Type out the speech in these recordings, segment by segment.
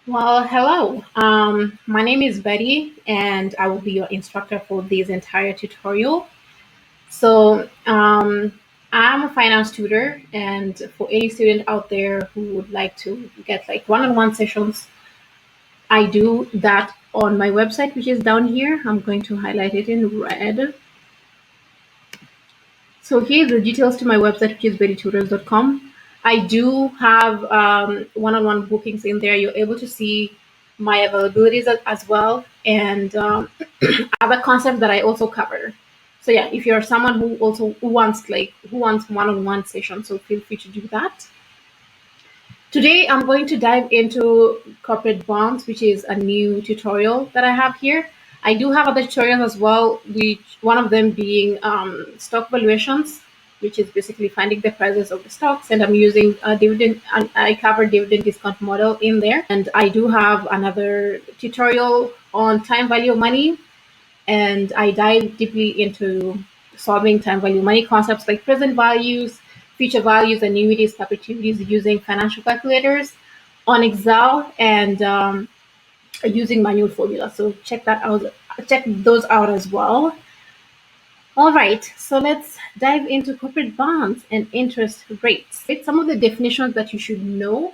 Well, hello. My name is Betty, and I will be your instructor for this entire tutorial. So, I'm a finance tutor, and for any student out there who would like to get like one-on-one sessions, I do that on my website, which is down here. I'm going to highlight it in red. So here's the details to my website, which is bettytutors.com. I do have one-on-one bookings in there. You're able to see my availabilities as well, and other concepts that I also cover. So yeah, if you're someone who also who wants one-on-one session, so feel free to do that. Today, I'm going to dive into corporate bonds, which is a new tutorial that I have here. I do have other tutorials as well, which one of them being stock valuations, which is basically finding the prices of the stocks. And I'm using a dividend, and I cover dividend discount model in there. And I do have another tutorial on time value of money, and I dive deeply into solving time value money concepts like present values, future values, annuities, perpetuities using financial calculators on Excel and using manual formula. So check that out. Check those out as well. All right, so let's dive into corporate bonds and interest rates. Some of the definitions that you should know.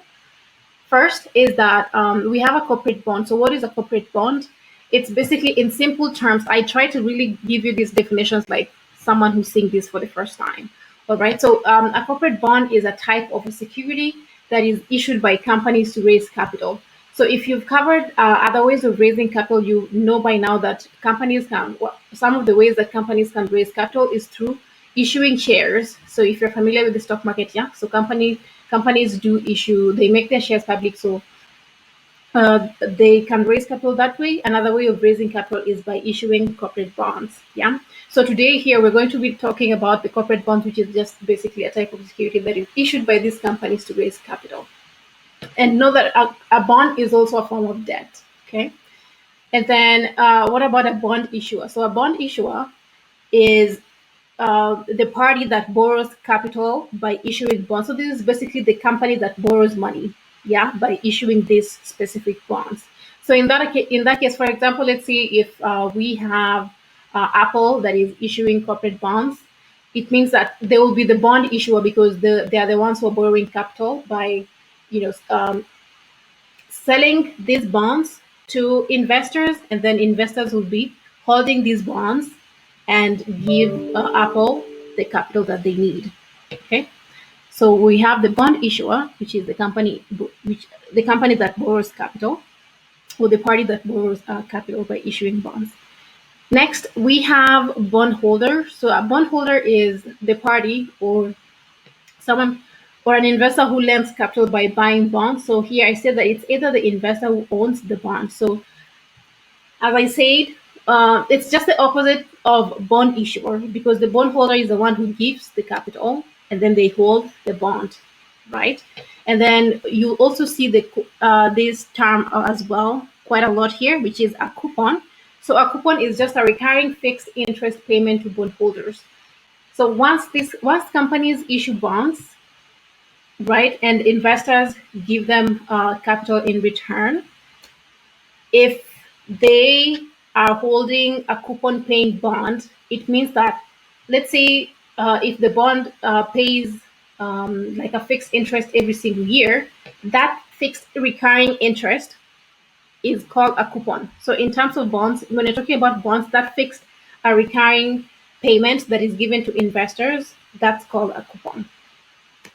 First is that we have a corporate bond. So what is a corporate bond? It's basically, in simple terms, I try to really give you these definitions like someone who's seeing this for the first time. All right. So a corporate bond is a type of a security that is issued by companies to raise capital. So if you've covered other ways of raising capital, you know by now that some of the ways that companies can raise capital is through issuing shares. So if you're familiar with the stock market, yeah. So companies do issue, they make their shares public, so they can raise capital that way. Another way of raising capital is by issuing corporate bonds. Yeah. So today here we're going to be talking about the corporate bonds, which is just basically a type of security that is issued by these companies to raise capital. And know that a bond is also a form of debt. Okay. And then what about a bond issuer? So a bond issuer is the party that borrows capital by issuing bonds. So this is basically the company that borrows money, yeah, by issuing these specific bonds. So in that case, for example, let's see if we have Apple that is issuing corporate bonds. It means that they will be the bond issuer because they are the ones who are borrowing capital by, you know, selling these bonds to investors, and then investors will be holding these bonds and give Apple the capital that they need. Okay, so we have the bond issuer, which is the company that borrows capital, or the party that borrows capital by issuing bonds. Next, we have bondholder. So a bondholder is the party or someone or an investor who lends capital by buying bonds. So here I said that it's either the investor who owns the bond. So as I said, it's just the opposite of bond issuer because the bondholder is the one who gives the capital and then they hold the bond, right? And then you also see this term as well quite a lot here, which is a coupon. So a coupon is just a recurring fixed interest payment to bondholders. So once companies issue bonds, right, and investors give them capital in return, if they are holding a coupon paying bond, it means that, let's say, if the bond pays like a fixed interest every single year, that fixed recurring interest is called a coupon. So in terms of bonds, when you're talking about bonds that fixed a recurring payment that is given to investors, that's called a coupon.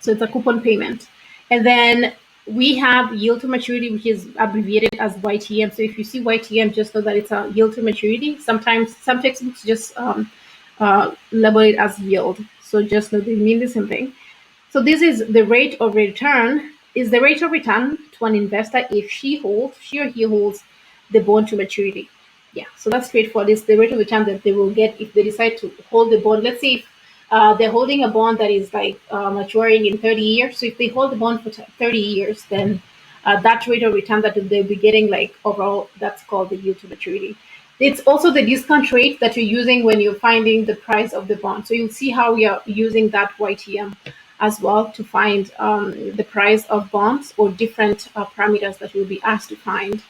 So it's a coupon payment. And then we have yield to maturity, which is abbreviated as YTM. So if you see YTM, just know that it's a yield to maturity. Sometimes some textbooks just label it as yield. So just know they mean the same thing. So this is the rate of return, is the rate of return to an investor if she or he holds the bond to maturity. Yeah, so that's straightforward. It's the rate of return that they will get if they decide to hold the bond. Let's say if they're holding a bond that is like maturing in 30 years. So if they hold the bond for 30 years, then that rate of return that they'll be getting, like overall, that's called the yield to maturity. It's also the discount rate that you're using when you're finding the price of the bond. So you'll see how we are using that YTM as well to find the price of bonds or different parameters that you'll be asked to find.